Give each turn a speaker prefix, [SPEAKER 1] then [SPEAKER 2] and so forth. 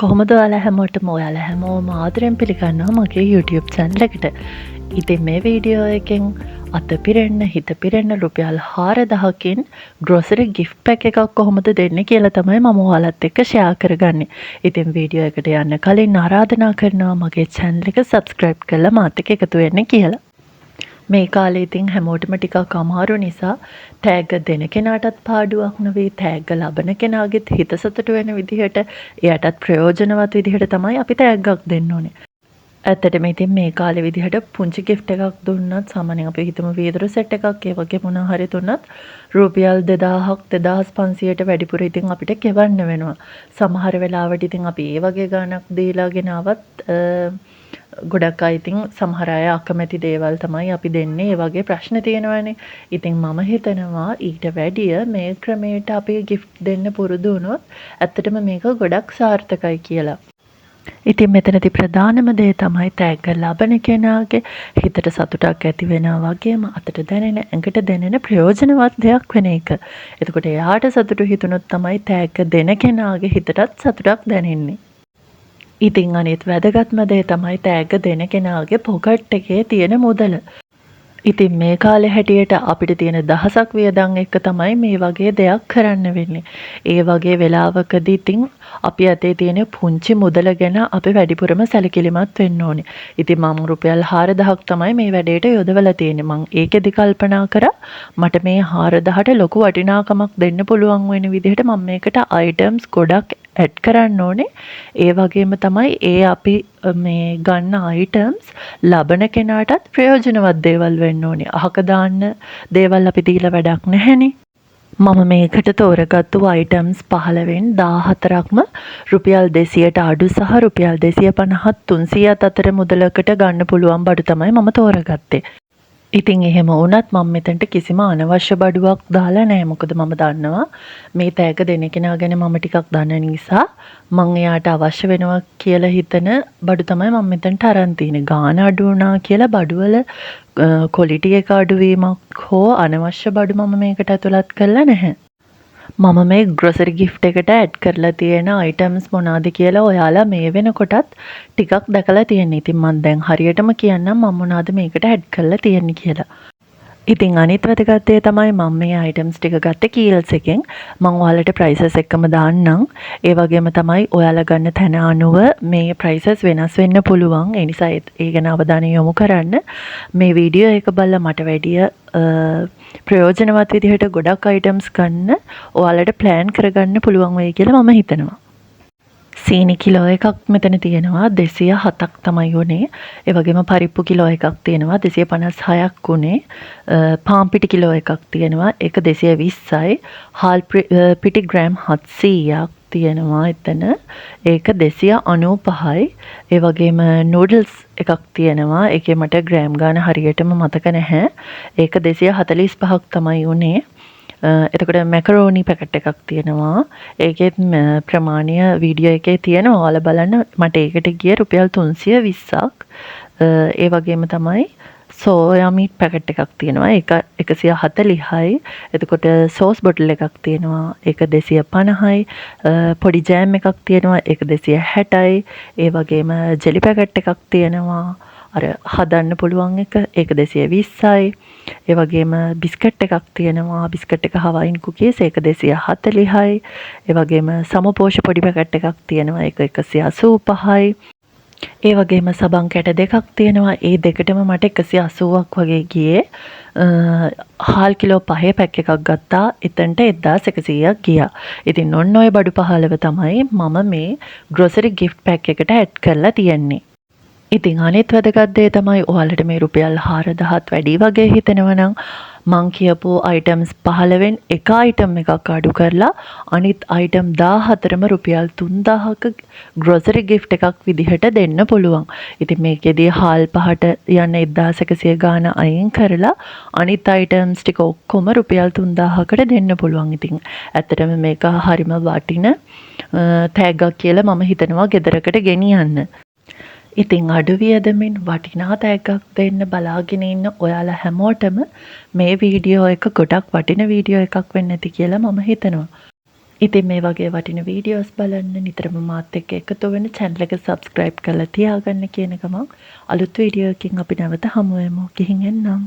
[SPEAKER 1] කොහොමද ඔයාලා හැමෝටම ඔයාලා හැමෝම ආදරෙන් පිළිගන්නවා මගේ YouTube channel එකට. ඉතින් මේ වීඩියෝ එකෙන් අත පිරෙන්න හිත පිරෙන්න රුපියල් 4000කින් grocery gift pack එකක් කොහොමද දෙන්නේ කියලා තමයි මම ඔයාලත් එක්ක share කරගන්නේ. ඉතින් වීඩියෝ එකට යන්න කලින් ආරාධනා කරනවා මගේ channel එක subscribe කරලා මාත් එක්ක එකතු වෙන්න කියලා. මේ කාලේ ඉතින් හැමෝටම ටිකක් අමාරු නිසා ටැග් දෙන කෙනාටත් පාඩුවක් නෙවෙයි ටැග් ලබන කෙනාගෙත් හිත සතුට වෙන විදිහට එයාටත් ප්‍රයෝජනවත් විදිහට තමයි අපි ටැග්ගක් දෙන්න ඕනේ. ඇත්තටම ඉතින් මේ කාලේ විදිහට පුංචි gift එකක් දුන්නත් සාමාන්‍යයෙන් අපි හිතමු වීදුරු සෙට් එකක් ඒ වගේ මොනවා හරි දුන්නත් රුපියල් 2000ක් 2500ට වැඩිපුර ඉතින් අපිට ගෙවන්න වෙනවා. සමහර වෙලාවට ඉතින් අපි ඒ වගේ ගාණක් දීලා ගෙනාවත් ගොඩක් අය ඉතින් සමහර අය අකමැති දේවල් තමයි අපි දෙන්නේ. ඒ වගේ ප්‍රශ්න තියෙනවානේ. ඉතින් මම හිතනවා ඊට වැඩිය මේ ක්‍රමයට අපි gift දෙන්න පුරුදු වුණොත් ඇත්තටම මේක ගොඩක් සාර්ථකයි කියලා. ඉතින් මෙතනදී ප්‍රධානම දේ තමයි ටැග් ලබන කෙනාගේ හිතට සතුටක් ඇති වෙනවා වගේම අතට දැනෙන ඇඟට දැනෙන ප්‍රයෝජනවත් දෙයක් වෙන එක. එතකොට එයාට සතුටු හිතුනොත් තමයි ටැග් දෙන කෙනාගේ හිතටත් සතුටක් දැනෙන්නේ. ඉතින් අනිත් වැදගත්ම දේ තමයි ටැග් දෙන කෙනාගේ පොකට් එකේ තියෙන මුදල. ඉතින් මේ කාලේ හැටියට අපිට තියෙන දහසක් වියදම් එක්ක තමයි මේ වගේ දෙයක් කරන්න වෙන්නේ. ඒ වගේ වෙලාවකදී ඉතින් අපි අතේ තියෙන පුංචි මුදල ගැන අපි වැඩිපුරම සැලකිලිමත් වෙන්න ඕනේ. ඉතින් මම රුපියල් 4000ක් තමයි මේ වැඩේට යොදවලා තියෙන්නේ. මම ඒකෙදි කල්පනා කරා මට මේ 4000ට ලොකු වටිනාකමක් දෙන්න පුළුවන් වෙන විදිහට මම මේකට items ගොඩක් ඇඩ් කරන්න ඕනේ. ඒ වගේම තමයි ඒ අපි මේ ගන්න items ලබන කෙනාටත් ප්‍රයෝජනවත් දේවල් වෙන්න ඕනේ. අහක දාන්න දේවල් අපි දීලා වැඩක් නැහැනේ. මම මේකට තෝරගත්තු items 15න් 14ක්ම රුපියල් 200ට අඩු සහ රුපියල් 250ත් 300ත් අතර මුදලකට ගන්න පුළුවන් බඩු තමයි මම තෝරගත්තේ. ඉතින් එහෙම වුණත් මම මෙතනට කිසිම අනවශ්‍ය බඩුවක් දාලා නැහැ. මොකද මම දන්නවා මේ ටැග් දෙන කෙනා ගැන මම ටිකක් දන්න නිසා මම එයාට අවශ්‍ය වෙනවා කියලා හිතන බඩු තමයි මම මෙතනට අරන් තියෙන්නේ. ගාන අඩු වුණා කියලා බඩුවල ක්වොලිටි එක අඩුවීමක් හෝ අනවශ්‍ය බඩු මම මේකට ඇතුළත් කරලා නැහැ. මම මේ grocery gift එකට ඇඩ් කරලා තියෙන items මොනවාද කියලා ඔයාලා මේ වෙනකොටත් ටිකක් දැකලා තියෙන්න. ඉතින් මම දැන් හරියටම කියන්නම් මම මොනවාද මේකට ඇඩ් කරලා තියෙන්නේ කියලා. ඉතින් අනිත් වැදගත් දේ තමයි මම මේ items ටික ගත්තේ Kiehl's එකෙන්. මම ඔයාලට prices එකම දාන්නම්. ඒ වගේම තමයි ඔයාලා ගන්න තැන අනුව මේ prices වෙනස් වෙන්න පුළුවන්. ඒ නිසා ඒ ගැන අවධානය යොමු කරන්න. මේ වීඩියෝ එක බලලා මට වැඩිය ප්‍රයෝජනවත් විදිහට ගොඩක් items ගන්න ඔයාලට plan කරගන්න පුළුවන් වෙයි කියලා මම හිතනවා. සීනි කිලෝ එකක් මෙතන තියෙනවා 207ක් තමයි උනේ. ඒ වගේම පරිප්පු කිලෝ එකක් තියෙනවා 256ක් උනේ. පාන් පිටි කිලෝ එකක් තියෙනවා ඒක 220යි. හාල් පිටි ග්‍රෑම් 700ක් තියෙනවා එතන. ඒක 295යි. ඒ වගේම නූඩල්ස් එකක් තියෙනවා. ඒකේ මට ග්‍රෑම් ගාන හරියටම මතක නැහැ. ඒක 245ක් තමයි උනේ. එතකොට මැකරෝනි පැකට් එකක් තියෙනවා. ඒකෙත් ප්‍රමාණය වීඩියෝ එකේ තියෙනවා. ඔයාලා බලන්න මට ඒකට ගිය රුපියල් 320ක්. ඒ වගේම තමයි සෝයා මීට් පැකට් එකක් තියෙනවා. ඒක 140යි. එතකොට සෝස් බොටල් එකක් තියෙනවා. ඒක 250යි. පොඩි ජෑම් එකක් තියෙනවා. ඒක 260යි. ඒ වගේම ජෙලි පැකට් එකක් තියෙනවා. අර හදන්න පුළුවන් එක ඒක 220යි. ඒ වගේම බිස්කට් එකක් තියෙනවා. බිස්කට් එක හවයින් කුකීස් ඒක 240යි. ඒ වගේම සමපෝෂ පොඩි පැකට් එකක් තියෙනවා. ඒක 185යි. ඒ වගේම සබන් කැට දෙකක් තියෙනවා. ඒ දෙකටම මට 180ක් වගේ ගියේ. හාල් කිලෝ 5 පැක් එකක් ගත්තා. එතනට 1100ක් ගියා. ඉතින් ඔන්න ඔය බඩු 15 තමයි මම මේ grocery gift pack එකට ඇඩ් කරලා තියෙන්නේ. ඉතින් අනිත් වැදගත් දේ තමයි ඔයාලට මේ රුපියල් 4000ත් වැඩි වගේ හිතෙනවා නම් මං කියපු items 15න් එක item එකක් අඩු කරලා අනිත් item 14ම රුපියල් 3000ක grocery gift එකක් විදිහට දෙන්න පුළුවන්. ඉතින් මේකෙදී හාල් පහට යන 1100 ගාන අයින් කරලා අනිත් items ටික ඔක්කොම රුපියල් 3000කට දෙන්න පුළුවන්. ඉතින් ඇත්තටම මේක හරිම වටින ටැග් එකක් කියලා මම හිතනවා ගෙදරකට ගෙනියන්න. ඉතින් අඩු වියදමින් වටිනා ටැග් එකක් දෙන්න බලාගෙන ඉන්න ඔයාලා හැමෝටම මේ වීඩියෝ එක ගොඩක් වටින වීඩියෝ එකක් වෙන්න ඇති කියලා මම හිතනවා. ඉතින් මේ වගේ වටින වීඩියෝස් බලන්න නිතරම මාත් එක්ක එකතු වෙන channel එක subscribe කරලා තියාගන්න කියන ගමන් අලුත් වීඩියෝ එකකින් අපි නැවත හමු වෙමු. ගිහින් එන්නම්.